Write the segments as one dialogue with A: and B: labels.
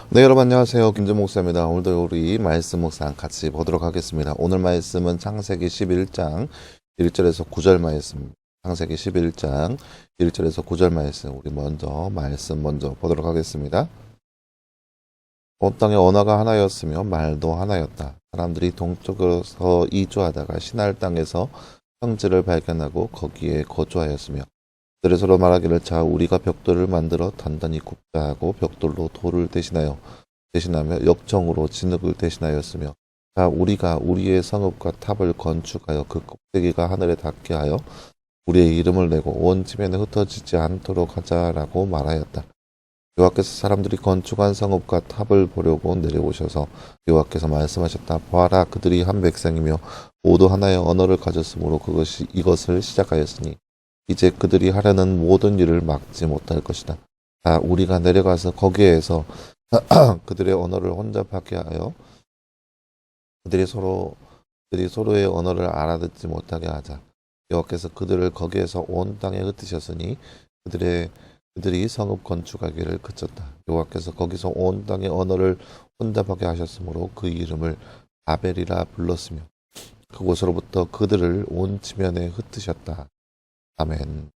A: 네, 여러분 안녕하세요. 김재 목사입니다. 오늘도 우리 말씀 묵상 같이 보도록 하겠습니다. 오늘 말씀은 창세기 11장 1절에서 9절 말씀. 창세기 11장 1절에서 9절 말씀. 우리 말씀 먼저 보도록 하겠습니다. 온 땅에 언어가 하나였으며 말도 하나였다. 사람들이 동쪽에서 이주하다가 시날 땅에서 평지를 발견하고 거기에 거주하였으며 그들이 서로 말하기를 자 우리가 벽돌을 만들어 단단히 굽자 하고 벽돌로 돌을 대신하며 역청으로 진흙을 대신하였으며 자 우리가 우리의 성읍과 탑을 건축하여 그 꼭대기가 하늘에 닿게 하여 우리의 이름을 내고 온 지면에 흩어지지 않도록 하자라고 말하였다. 여호와께서 사람들이 건축한 성읍과 탑을 보려고 내려오셔서 여호와께서 말씀하셨다. 보아라 그들이 한 백성이며 모두 하나의 언어를 가졌으므로 이것을 시작하였으니 이제 그들이 하려는 모든 일을 막지 못할 것이다. 자, 우리가 내려가서 거기에서 그들의 언어를 혼잡하게 하여 그들이 서로의 언어를 알아듣지 못하게 하자. 여호와께서 그들을 거기에서 온 땅에 흩으셨으니 그들이 성읍 건축하기를 그쳤다. 여호와께서 거기서 온 땅의 언어를 혼잡하게 하셨으므로 그 이름을 바벨이라 불렀으며 그곳으로부터 그들을 온 지면에 흩으셨다. 아멘.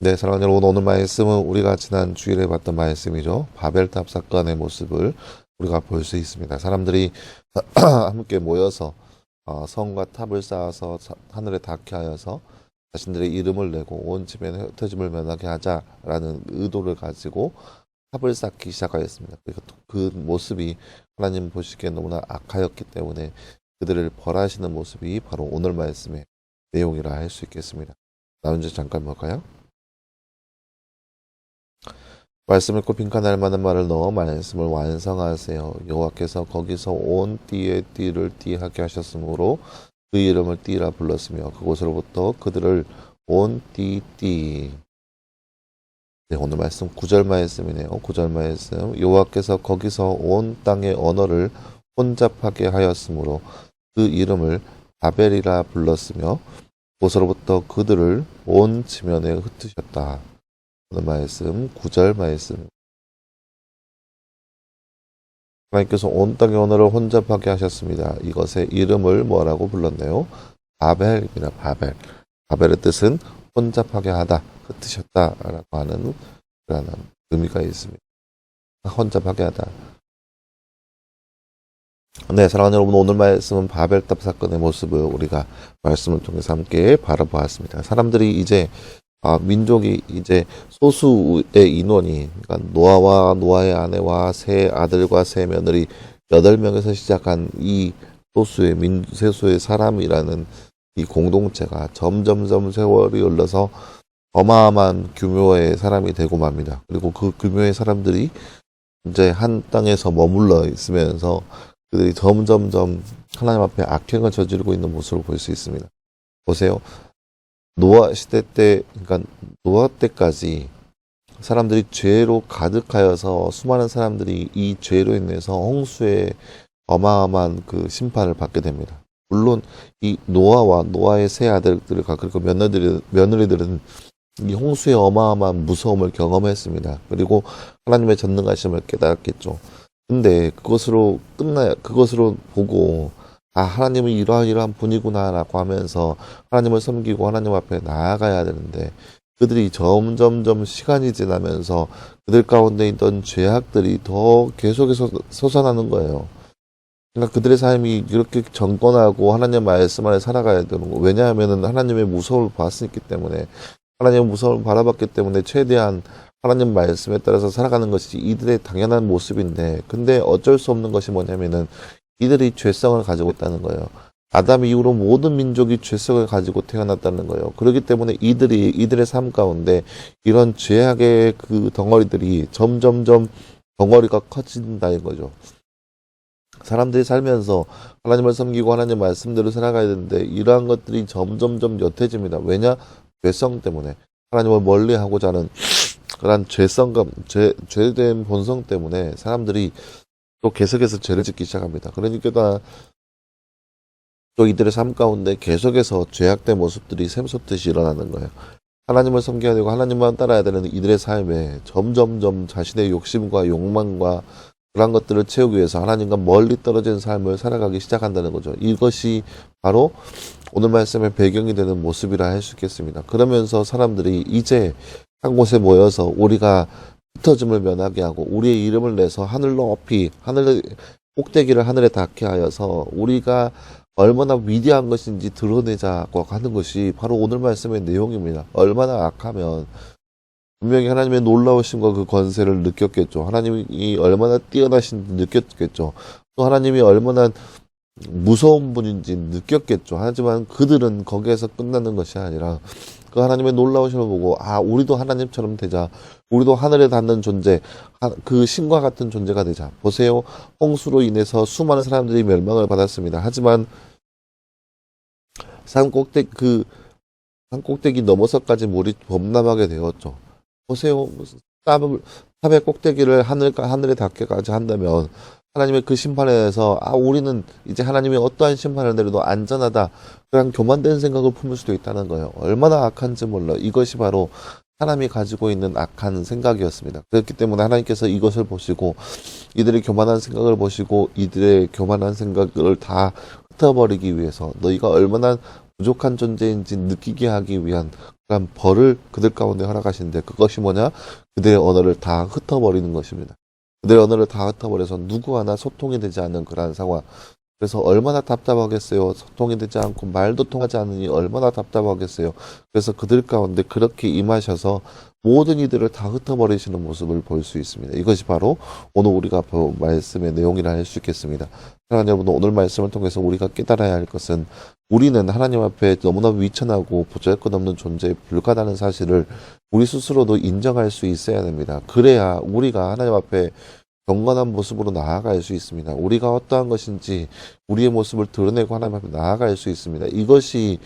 A: 네, 사랑하는 여러분, 오늘 말씀은 우리가 지난 주일에 봤던 말씀이죠. 바벨탑 사건의 모습을 우리가 볼 수 있습니다. 사람들이 함께 모여서 성과 탑을 쌓아서 하늘에 닿게 하여서 자신들의 이름을 내고 온 지면에 흩어짐을 면하게 하자라는 의도를 가지고 탑을 쌓기 시작하였습니다. 그 모습이 하나님 보시기에 너무나 악하였기 때문에 그들을 벌하시는 모습이 바로 오늘 말씀의 내용이라 할 수 있겠습니다. 나눈지 잠깐 볼까요? 말씀 읽고 빈칸할 만한 말을 넣어 말씀을 완성하세요. 여호와께서 거기서 온 띠에 띠를 띠하게 하셨으므로 그 이름을 띠라 불렀으며 그곳으로부터 그들을 온 띠. 네, 오늘 말씀 9절 말씀이네요. 9절 말씀. 여호와께서 거기서 온 땅의 언어를 혼잡하게 하였으므로 그 이름을 바벨이라 불렀으며 그곳으로부터 그들을 온 지면에 흩으셨다. 오늘 말씀 9절 말씀. 하나님께서 온 땅의 언어를 혼잡하게 하셨습니다. 이것의 이름을 뭐라고 불렀네요? 바벨입니다. 바벨. 바벨의 뜻은 혼잡하게 하다, 흩으셨다라고 하는 그런 의미가 있습니다. 혼잡하게 하다. 네, 사랑하는 여러분, 오늘 말씀은 바벨탑 사건의 모습을 우리가 말씀을 통해서 함께 바라보았습니다. 사람들이 이제 민족이 이제 소수의 인원이 그러니까 노아와 노아의 아내와 세 아들과 세 며느리 8명에서 시작한 이 세수의 사람이라는 이 공동체가 점점점 세월이 흘러서 어마어마한 규모의 사람이 되고 맙니다. 그리고 그 규모의 사람들이 이제 한 땅에서 머물러 있으면서 그들이 점점점 하나님 앞에 악행을 저지르고 있는 모습을 볼 수 있습니다. 보세요. 노아 시대 때, 그러니까 노아 때까지 사람들이 죄로 가득하여서 수많은 사람들이 이 죄로 인해서 홍수의 어마어마한 그 심판을 받게 됩니다. 물론 이 노아와 노아의 세 아들들과 그리고 며느리들은 이 홍수의 어마어마한 무서움을 경험했습니다. 그리고 하나님의 전능하심을 깨달았겠죠. 근데 그것으로 보고 하나님은 이러한 분이구나라고 하면서 하나님을 섬기고 하나님 앞에 나아가야 되는데 그들이 점점점 시간이 지나면서 그들 가운데 있던 죄악들이 더 계속해서 솟아나는 거예요. 그러니까 그들의 삶이 이렇게 정건하고 하나님 말씀 안에 살아가야 되는 거. 왜냐하면 하나님의 무서움을 봤기 때문에 하나님의 무서움을 바라봤기 때문에 최대한 하나님 말씀에 따라서 살아가는 것이 이들의 당연한 모습인데 근데 어쩔 수 없는 것이 뭐냐면은 이들이 죄성을 가지고 있다는 거예요. 아담 이후로 모든 민족이 죄성을 가지고 태어났다는 거예요. 그렇기 때문에 이들의 삶 가운데 이런 죄악의 그 덩어리들이 점점점 덩어리가 커진다는 거죠. 사람들이 살면서 하나님을 섬기고 하나님 말씀대로 살아가야 되는데 이러한 것들이 점점점 옅해집니다. 왜냐? 죄성 때문에 하나님을 멀리하고자 하는 그런 죄된 본성 때문에 사람들이 또 계속해서 죄를 짓기 시작합니다. 그러니까 또 이들의 삶 가운데 계속해서 죄악된 모습들이 샘솟듯이 일어나는 거예요. 하나님을 섬겨야 되고 하나님만 따라야 되는 이들의 삶에 점점점 자신의 욕심과 욕망과 그런 것들을 채우기 위해서 하나님과 멀리 떨어진 삶을 살아가기 시작한다는 거죠. 이것이 바로 오늘 말씀의 배경이 되는 모습이라 할 수 있겠습니다. 그러면서 사람들이 이제 한 곳에 모여서 우리가 흩어짐을 면하게 하고 우리의 이름을 내서 하늘 높이 하늘의 꼭대기를 하늘에 닿게 하여서 우리가 얼마나 위대한 것인지 드러내자고 하는 것이 바로 오늘 말씀의 내용입니다. 얼마나 악하면 분명히 하나님의 놀라우심과 그 권세를 느꼈겠죠. 하나님이 얼마나 뛰어나신지 느꼈겠죠. 또 하나님이 얼마나 무서운 분인지 느꼈겠죠. 하지만 그들은 거기에서 끝나는 것이 아니라 그 하나님의 놀라우심을 보고 우리도 하나님처럼 되자. 우리도 하늘에 닿는 존재, 그 신과 같은 존재가 되자. 보세요. 홍수로 인해서 수많은 사람들이 멸망을 받았습니다. 하지만 산 꼭대기 넘어서까지 물이 범람하게 되었죠. 보세요. 탑의 꼭대기를 하늘에 닿게까지 한다면 하나님의 그 심판에서 우리는 이제 하나님이 어떠한 심판을 내려도 안전하다. 그런 교만된 생각을 품을 수도 있다는 거예요. 얼마나 악한지 몰라. 이것이 바로 사람이 가지고 있는 악한 생각이었습니다. 그렇기 때문에 하나님께서 이것을 보시고 이들의 교만한 생각을 보시고 이들의 교만한 생각을 다 흩어버리기 위해서 너희가 얼마나 부족한 존재인지 느끼게 하기 위한 그런 벌을 그들 가운데 허락하시는데 그것이 뭐냐? 그들의 언어를 다 흩어버리는 것입니다. 그들의 언어를 다 흩어버려서 누구 하나 소통이 되지 않는 그러한 상황. 그래서 얼마나 답답하겠어요. 소통이 되지 않고 말도 통하지 않으니 얼마나 답답하겠어요. 그래서 그들 가운데 그렇게 임하셔서 모든 이들을 다 흩어버리시는 모습을 볼 수 있습니다. 이것이 바로 오늘 우리가 본 말씀의 내용이라 할 수 있겠습니다. 사랑하는 여러분, 오늘 말씀을 통해서 우리가 깨달아야 할 것은 우리는 하나님 앞에 너무나 위천하고 보잘것없는 존재에 불과하다는 사실을 우리 스스로도 인정할 수 있어야 됩니다. 그래야 우리가 하나님 앞에 경건한 모습으로 나아갈 수 있습니다. 우리가 어떠한 것인지 우리의 모습을 드러내고 하나님 앞에 나아갈 수 있습니다. 이것이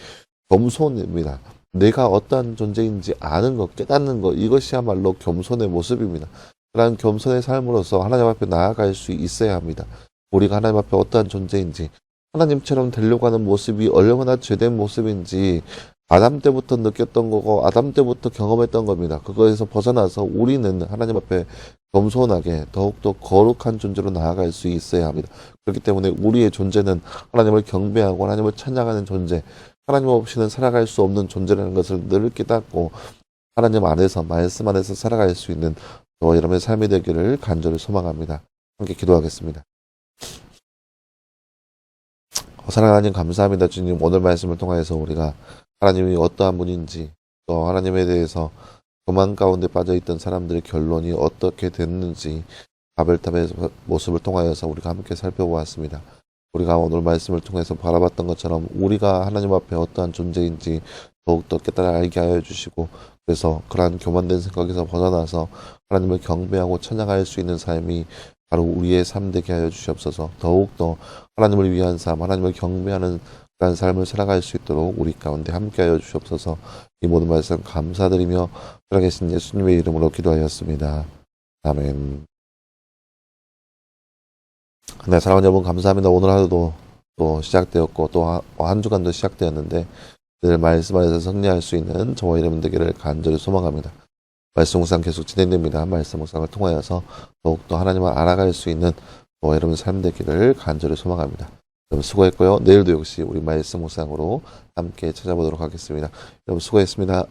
A: 겸손입니다. 내가 어떠한 존재인지 아는 것, 깨닫는 것, 이것이야말로 겸손의 모습입니다. 그러한 겸손의 삶으로서 하나님 앞에 나아갈 수 있어야 합니다. 우리가 하나님 앞에 어떠한 존재인지 하나님처럼 되려고 하는 모습이 얼마나 죄된 모습인지 아담 때부터 느꼈던 거고 아담 때부터 경험했던 겁니다. 그거에서 벗어나서 우리는 하나님 앞에 겸손하게 더욱더 거룩한 존재로 나아갈 수 있어야 합니다. 그렇기 때문에 우리의 존재는 하나님을 경배하고 하나님을 찬양하는 존재, 하나님 없이는 살아갈 수 없는 존재라는 것을 늘 깨닫고 하나님 안에서 말씀 안에서 살아갈 수 있는 저와 여러분의 삶이 되기를 간절히 소망합니다. 함께 기도하겠습니다. 사랑하는 하나님 감사합니다. 주님, 오늘 말씀을 통해서 우리가 하나님이 어떠한 분인지 또 하나님에 대해서 교만 가운데 빠져있던 사람들의 결론이 어떻게 됐는지 바벨탑의 모습을 통하여서 우리가 함께 살펴보았습니다. 우리가 오늘 말씀을 통해서 바라봤던 것처럼 우리가 하나님 앞에 어떠한 존재인지 더욱더 깨달아 알게 하여 주시고 그래서 그러한 교만된 생각에서 벗어나서 하나님을 경배하고 찬양할 수 있는 삶이 바로 우리의 삶 되게 하여 주시옵소서. 더욱더 하나님을 위한 삶, 하나님을 경배하는 그런 삶을 살아갈 수 있도록 우리 가운데 함께 하여 주시옵소서. 이 모든 말씀 감사드리며 살아계신 예수님의 이름으로 기도하였습니다. 아멘. 네, 사랑하는 여러분 감사합니다. 오늘 하루도 또 시작되었고 또 한 주간도 시작되었는데 늘 말씀 안에서 승리할 수 있는 저와 여러분 되기를 간절히 소망합니다. 말씀 묵상 계속 진행됩니다. 말씀 묵상을 통하여서 더욱더 하나님을 알아갈 수 있는 저와 여러분 삶 되기를 간절히 소망합니다. 여러분 수고했고요. 내일도 역시 우리 말씀 묵상으로 함께 찾아보도록 하겠습니다. 여러분 수고했습니다.